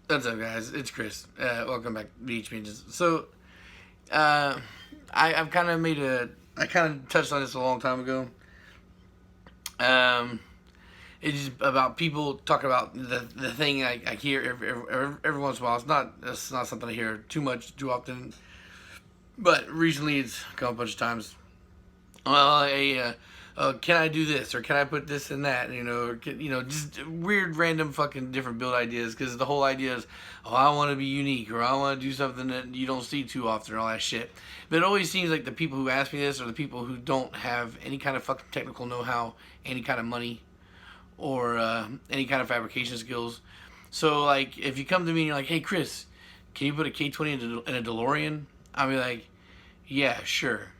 What's up, guys? It's Chris. Welcome back to BHP Engines. So, uh, I've kind of made a. I kind of touched on this a long time ago. Um, it's just about people talking about the thing I hear every once in a while. It's not something I hear too often. But recently, it's come up a bunch of times. Can I do this or can I put this and that? Just weird, random, fucking different build ideas. Because the whole idea is, oh, I want to be unique or I want to do something that you don't see too often or all that shit. But it always seems like the people who ask me this are the people who don't have any kind of fucking technical know-how, any kind of money, or any kind of fabrication skills. So like, if you come to me and you're like, hey Chris, can you put a K20 in a DeLorean? I'll be like, yeah, sure.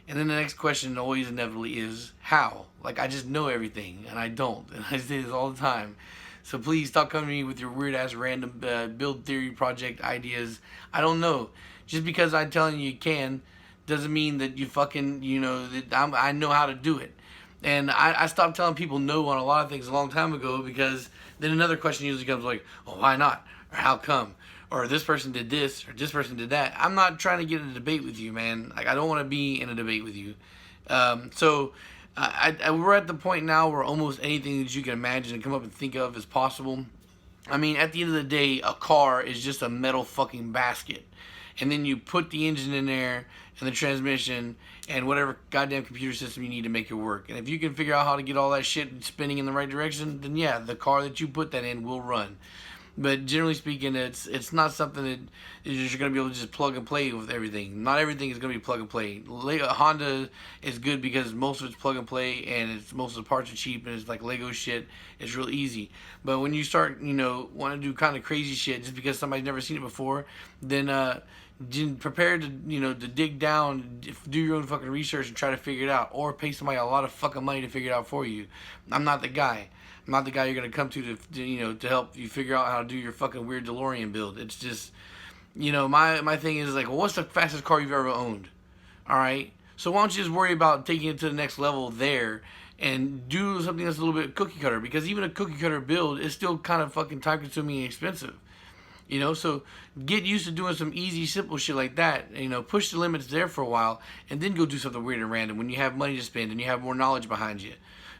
And then the next question always inevitably is how? Like, I just know everything, and I don't. And I say this all the time. So please stop coming to me with your weird ass random build theory project ideas. I don't know. Just because I'm telling you can doesn't mean that you fucking, that I know how to do it. And I stopped telling people no on a lot of things a long time ago because then another question usually comes like, well, why not? Or how come? Or this person did this, or this person did that. I'm not trying to get in a debate with you, man. Like, I don't want to be in a debate with you. We're at the point now where almost anything that you can imagine and come up and think of is possible. I mean, at the end of the day, a car is just a metal fucking basket. And then you put the engine in there and the transmission and whatever goddamn computer system you need to make it work. And if you can figure out how to get all that shit spinning in the right direction, then yeah, the car that you put that in will run. But generally speaking, it's not something that you're going to be able to just plug and play with everything. Not everything is going to be plug and play. Honda is good because most of it's plug and play, and most of the parts are cheap, and it's like Lego shit. It's real easy. But when you start, want to do kind of crazy shit just because somebody's never seen it before, then prepare to to dig down, do your own fucking research and try to figure it out, or pay somebody a lot of fucking money to figure it out for you. I'm not the guy. I'm not the guy you're gonna come to help you figure out how to do your fucking weird DeLorean build. It's just, my thing is like, well, what's the fastest car you've ever owned? All right, so why don't you just worry about taking it to the next level there and do something that's a little bit cookie cutter, because even a cookie cutter build is still kind of fucking time consuming and expensive. So get used to doing some easy, simple shit like that. Push the limits there for a while, and then go do something weird and random when you have money to spend and you have more knowledge behind you.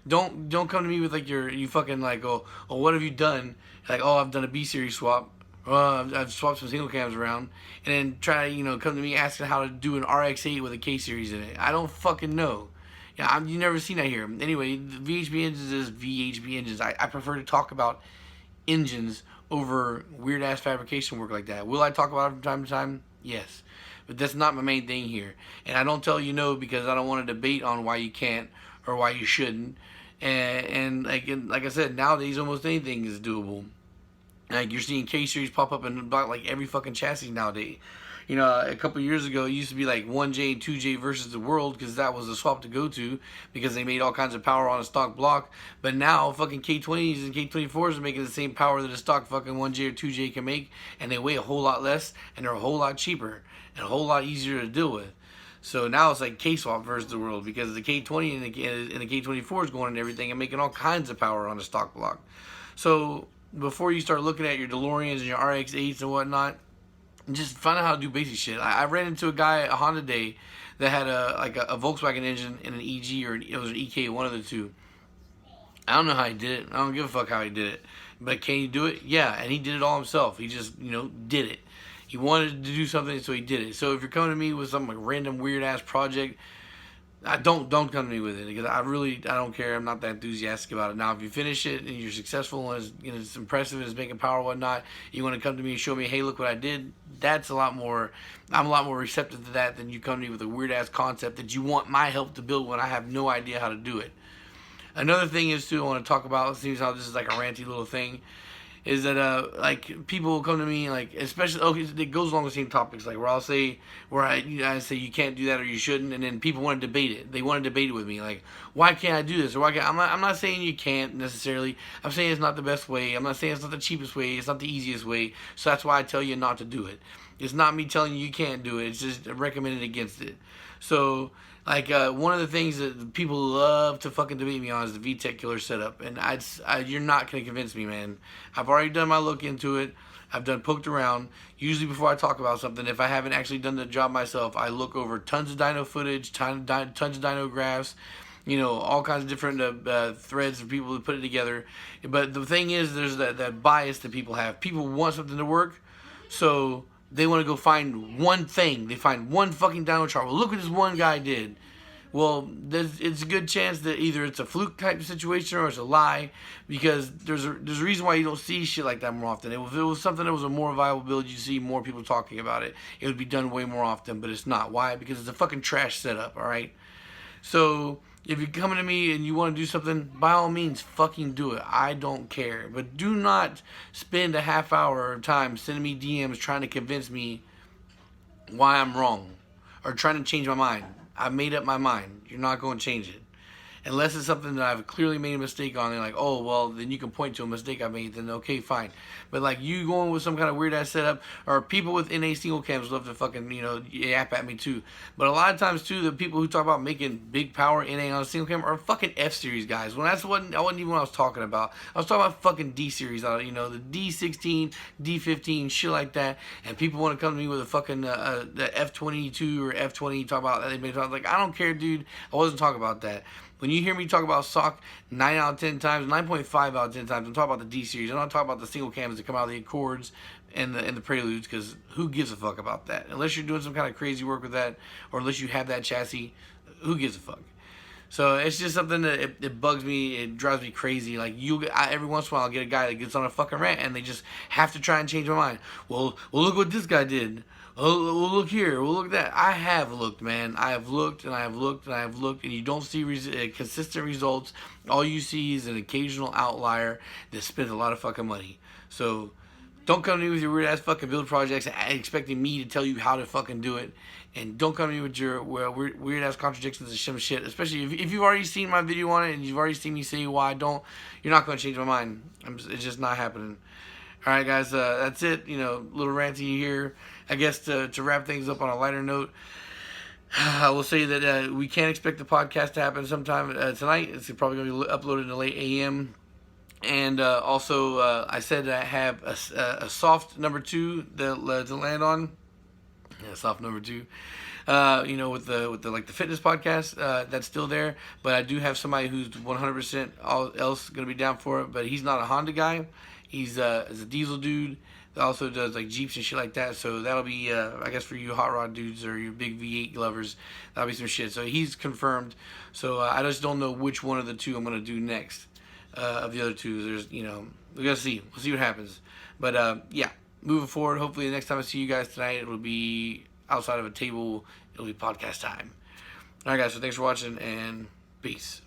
Don't come to me with like you fucking like, oh, what have you done? Like, oh, I've done a B series swap. I've swapped some single cams around, and then try to come to me asking how to do an RX-8 with a K series in it. I don't fucking know. Yeah, you never seen that here. Anyway, the VHP engines is VHP engines. I prefer to talk about engines over weird ass fabrication work like that. Will I talk about it from time to time? Yes. But that's not my main thing here. And I don't tell you no because I don't want to debate on why you can't or why you shouldn't. And like I said, nowadays almost anything is doable. Like, you're seeing K series pop up in about like every fucking chassis nowadays. A couple years ago, it used to be like 1J and 2J versus the world because that was the swap to go to because they made all kinds of power on a stock block. But now, fucking K20s and K24s are making the same power that a stock fucking 1J or 2J can make, and they weigh a whole lot less, and they're a whole lot cheaper and a whole lot easier to deal with. So now it's like K-swap versus the world because the K20 and the K24 is going and everything and making all kinds of power on a stock block. So before you start looking at your DeLoreans and your RX-8s and whatnot, just find out how to do basic shit. I ran into a guy at Honda Day that had a Volkswagen engine and an EG, or it was an EK, one of the two. I don't know how he did it. I don't give a fuck how he did it. But can he do it? Yeah, and he did it all himself. He just, did it. He wanted to do something, so he did it. So if you're coming to me with some like random weird ass project, don't come to me with it because I don't care. I'm not that enthusiastic about it. Now, if you finish it and you're successful and it's impressive and it's making power and whatnot, you want to come to me and show me, hey, look what I did. That's a lot more. I'm a lot more receptive to that than you come to me with a weird ass concept that you want my help to build when I have no idea how to do it. Another thing is too, I want to talk about. It seems how this is like a ranty little thing. Is that like people will come to me like, especially it goes along the same topics, like where I say you can't do that or you shouldn't, and then people want to debate it. They want to debate it with me, like, why can't I do this or why can't I'm not saying you can't necessarily. I'm saying it's not the best way. I'm not saying it's not the cheapest way. It's not the easiest way. So that's why I tell you not to do it. It's not me telling you can't do it. It's just recommending against it. So like one of the things that people love to fucking debate me on is the VTEC killer setup, and you're not gonna convince me, man. I've already done my look into it. I've done poked around. Usually before I talk about something, if I haven't actually done the job myself, I look over tons of dyno footage, tons of dyno graphs, all kinds of different threads for people to put it together. But the thing is, there's that bias that people have. People want something to work, so they want to go find one thing. They find one fucking dyno chart. Well, look what this one guy did. Well, it's a good chance that either it's a fluke type of situation or it's a lie, because there's a reason why you don't see shit like that more often. If it was something that was a more viable build, you see more people talking about it. It would be done way more often, but it's not. Why? Because it's a fucking trash setup, alright? So, if you're coming to me and you want to do something, by all means, fucking do it. I don't care. But do not spend a half hour of time sending me DMs trying to convince me why I'm wrong or trying to change my mind. I've made up my mind. You're not going to change it. Unless it's something that I've clearly made a mistake on, and like, oh, well, then you can point to a mistake I made, then okay, fine. But like you going with some kind of weird ass setup, or people with NA single cams love to fucking, yap at me too. But a lot of times too, the people who talk about making big power NA on a single cam are fucking F-series guys. Well, I wasn't even what I was talking about. I was talking about fucking D-series, the D16, D15, shit like that. And people want to come to me with a fucking the F22 or F20, talk about that they made. I was like, I don't care, dude. I wasn't talking about that. When you hear me talk about SOC 9 out of 10 times, 9.5 out of 10 times, I'm talking about the D-series. I'm not talking about the single cams that come out of the Accords and the Preludes, because who gives a fuck about that? Unless you're doing some kind of crazy work with that, or unless you have that chassis, who gives a fuck? So it's just something that it bugs me. It drives me crazy. Like every once in a while, I'll get a guy that gets on a fucking rant, and they just have to try and change my mind. Well, look what this guy did. Oh, well, look here. Well, look at that. I have looked, man. I have looked, and I have looked, and I have looked, and you don't see consistent results. All you see is an occasional outlier that spends a lot of fucking money. So don't come to me with your weird ass fucking build projects and expecting me to tell you how to fucking do it. And don't come to me with your weird ass contradictions and some shit. Especially if you've already seen my video on it and you've already seen me say why I don't. You're not going to change my mind. It's just not happening. Alright guys, that's it. Little ranty here. I guess to wrap things up on a lighter note, I will say that we can't expect the podcast to happen sometime tonight. It's probably going to be uploaded in the late AM. And also, I said I have a soft number 2 to land on. Yeah, soft number 2. With the like the fitness podcast, that's still there. But I do have somebody who's 100% else going to be down for it. But he's not a Honda guy. He's a diesel dude that also does like Jeeps and shit like that. So that'll be, I guess, for you hot rod dudes or your big V8 lovers, that'll be some shit. So he's confirmed. So I just don't know which one of the two I'm gonna do next. Of the other two, there's we're gonna see. We'll see what happens. But yeah, moving forward. Hopefully the next time I see you guys tonight, it'll be outside of a table. It'll be podcast time. All right, guys. So thanks for watching and peace.